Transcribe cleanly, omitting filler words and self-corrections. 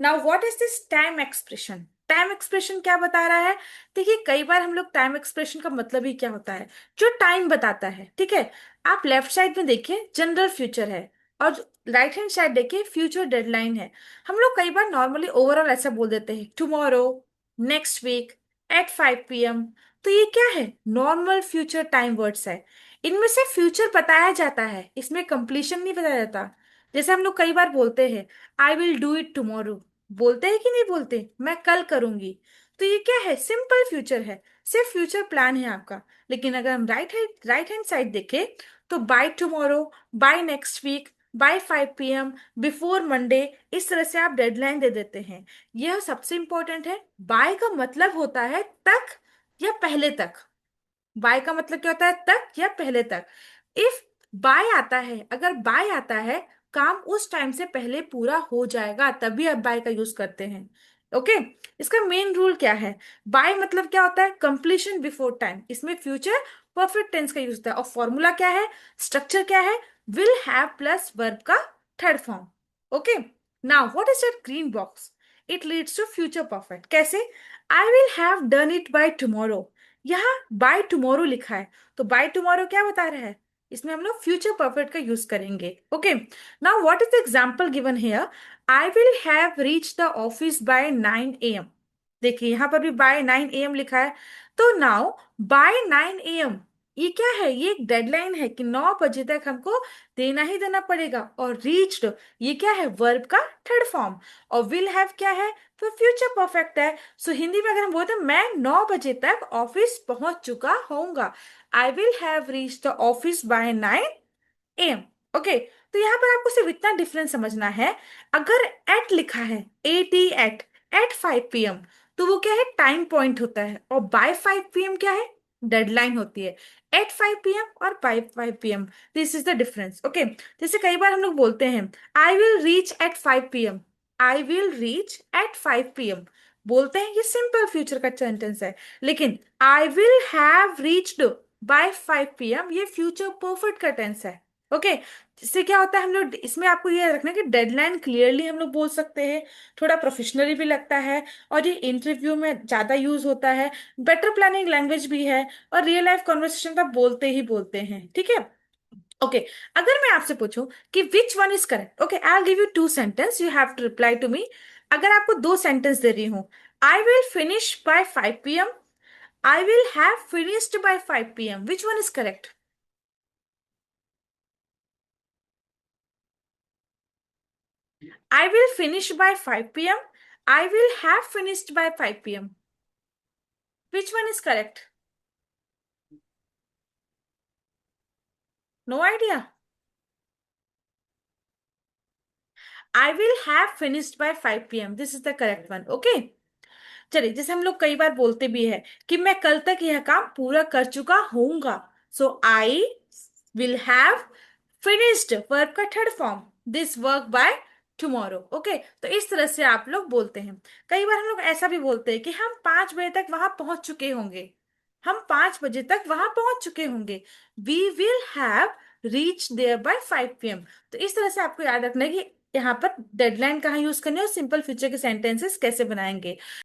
Now what is this time expression? Time expression क्या बता रहा है? देखिए, कई बार हम लोग टाइम एक्सप्रेशन का मतलब ही क्या होता है, जो टाइम बताता है। ठीक है, आप लेफ्ट साइड में देखिए जनरल फ्यूचर है, और राइट हैंड साइड देखिए फ्यूचर डेडलाइन है। हम लोग कई बार नॉर्मली ओवरऑल ऐसा बोल देते हैं, tomorrow, next week, eight 5 p.m। तो ये क्या है? नॉर्मल फ्यूचर टाइम वर्ड्स है। इनमें से फ्यूचर बताया जाता है, इसमें कंप्लीशन नहीं बताया जाता। जैसे हम लोग कई बार बोलते हैं, I will do it tomorrow. बोलते हैं कि नहीं बोलते, मैं कल करूंगी। तो ये क्या है? सिंपल फ्यूचर है, सिर्फ फ्यूचर प्लान है आपका। लेकिन अगर हम राइट हैंड साइड देखें, तो by tomorrow, by next week, by 5 p.m, before Monday, इस तरह से आप डेडलाइन दे देते हैं। यह सबसे इंपॉर्टेंट है। बाय का मतलब होता है तक या पहले तक। बाय का मतलब क्या होता है? तक या पहले तक। इफ बाय आता है, अगर बाय आता है, काम उस टाइम से पहले पूरा हो जाएगा, तभी आप बाय का यूज करते हैं। ओके, इसका मेन रूल क्या है? बाय मतलब क्या होता है? Completion before time. इसमें फ्यूचर परफेक्ट टेंस का यूज होता है। और फॉर्मूला क्या है, स्ट्रक्चर क्या है? विल हैव प्लस वर्ब का third form. Okay, now what is that green box? It leads to future perfect. कैसे? I will have done it by tomorrow. यहाँ बाय टुमारो लिखा है, तो बाय टुमारो क्या बता रहा है? इसमें हम लोग फ्यूचर परफेक्ट का यूज करेंगे। Okay, now what is the example given here? I will have reach the office by 9 a.m। देखिए, यहाँ पर भी बाय 9 a.m लिखा है। तो नाउ बाय 9 a.m, ये क्या है? ये एक डेडलाइन है कि 9 बजे तक हमको देना ही देना पड़ेगा। और रीच्ड, ये क्या है? वर्ब का थर्ड फॉर्म। और विल हैव क्या है? तो फ्यूचर परफेक्ट है। सो हिंदी में अगर हम बोलते हैं, मैं 9 बजे तक ऑफिस पहुंच चुका होऊंगा। I will have reach the office by 9 a.m। Okay, तो यहाँ पर आपको सिर्फ इतना डिफरेंस समझना है। अगर एट लिखा है, एट एट 5 p.m, तो वो क्या है? टाइम पॉइंट होता है। और बाय 5 p.m क्या है? डेडलाइन होती है। एट 5 p.m और by 5 p.m, this is the difference. Okay, जैसे कई बार हम लोग बोलते हैं, I will reach at 5 p.m। I will reach at 5 p.m बोलते हैं, ये सिंपल फ्यूचर का सेंटेंस है। लेकिन आई will have reached by 5 p.m, ये फ्यूचर परफेक्ट का टेंस है। ओके, इससे क्या होता है? हम लोग इसमें आपको ये रखना है कि डेडलाइन क्लियरली हम लोग बोल सकते हैं, थोड़ा प्रोफेशनली भी लगता है, और ये इंटरव्यू में ज्यादा यूज होता है। बेटर प्लानिंग लैंग्वेज भी है, और रियल लाइफ कॉन्वर्सेशन का बोलते ही बोलते हैं। ठीक है। ओके, अगर मैं आपसे पूछूं कि which one is correct, okay, I give you two sentence, you have to reply to me. अगर आपको दो सेंटेंस दे रही हूं, I will finish by 5 p.m, I will have finished by 5 p.m, which one is correct? I will finish by 5 p.m. I will have finished by 5 p.m. Which one is correct? No idea. I will have finished by 5 p.m. This is the correct one. Okay. चलिए, जैसे हम लोग कई बार बोलते भी है कि मैं कल तक यह काम पूरा कर चुका होऊंगा। So I will have finished, verb का third form, this work by tomorrow. Okay, तो इस तरह से आप लोग बोलते हैं। कई बार हम लोग ऐसा भी बोलते हैं कि हम 5 बजे तक वहां पहुंच चुके होंगे। हम 5 बजे तक वहां पहुंच चुके होंगे। We will have reach there by 5 p.m। तो इस तरह से आपको याद रखना है कि यहाँ पर डेडलाइन कहाँ यूज करनी है और सिंपल फ्यूचर के सेंटेंसेस कैसे बनाएंगे।